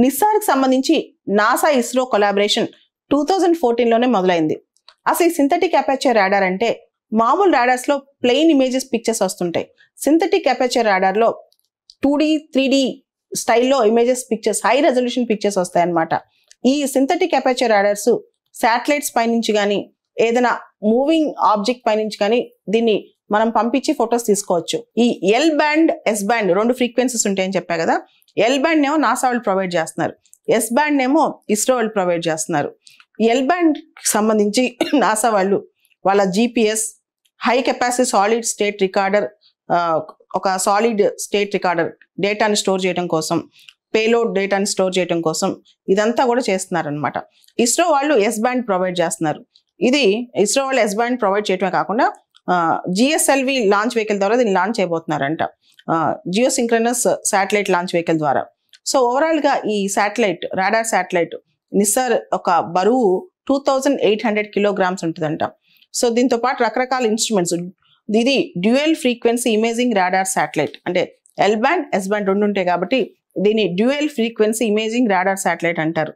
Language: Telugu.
నిస్సార్కి సంబంధించి నాసా ఇస్రో కొలాబరేషన్ 2014లోనే మొదలైంది. అసలు ఈ సింథటిక్ అపర్చర్ రాడార్ అంటే మామూలు రాడార్స్ లో ప్లెయిన్ ఇమేజెస్ పిక్చర్స్ వస్తుంటాయి. సింథటిక్ అపర్చర్ రాడార్ లో 2D 3D స్టైల్లో images pictures, high resolution pictures వస్తాయి అన్నమాట. ఈ సింథటిక్ అపర్చర్ రాడార్స్ శాటిలైట్స్ పైనుంచి కానీ ఏదైనా మూవింగ్ ఆబ్జెక్ట్ పైనుంచి కానీ దీన్ని మనం పంపించి ఫొటోస్ తీసుకోవచ్చు. ఈ L band, yes band 2 frequencies ఉంటాయని చెప్పా కదా. ఎల్ బ్యాండ్ ఏమో నాసా వాళ్ళు ప్రొవైడ్ చేస్తున్నారు, ఎస్ బ్యాండ్ ఏమో ఇస్రో వాళ్ళు ప్రొవైడ్ చేస్తున్నారు. ఎల్ బ్యాండ్ సంబంధించి నాసా వాళ్ళు వాళ్ళ GPS, high capacity solid state recorder, ఒక సాలిడ్ స్టేట్ రికార్డర్ డేటాని స్టోర్ చేయడం కోసం, పేలోడ్ డేటాని స్టోర్ చేయడం కోసం ఇదంతా కూడా చేస్తున్నారు అనమాట. ఇస్రో వాళ్ళు ఎస్ బ్యాండ్ ప్రొవైడ్ చేస్తున్నారు. ఇది ఇస్రో వాళ్ళు ఎస్ బ్యాండ్ ప్రొవైడ్ చేయడమే కాకుండా GSLV లాంచ్ వెహికల్ ద్వారా దీన్ని లాంచ్ చేయబోతున్నారంట, geosynchronous satellite launch vehicle ద్వారా. సో ఓవరాల్గా ఈ శాటిలైట్, రాడార్ శాటిలైట్ నిస్సార్ ఒక బరువు 2800 కిలోగ్రామ్స్ ఉంటుందంట. సో దీంతో పాటు రకరకాల ఇన్స్ట్రుమెంట్స్, ఇది dual frequency imaging radar satellite, అంటే ఎల్ బ్యాండ్, ఎస్ బ్యాండ్ 2 ఉంటాయి కాబట్టి దీన్ని dual frequency imaging radar satellite అంటారు.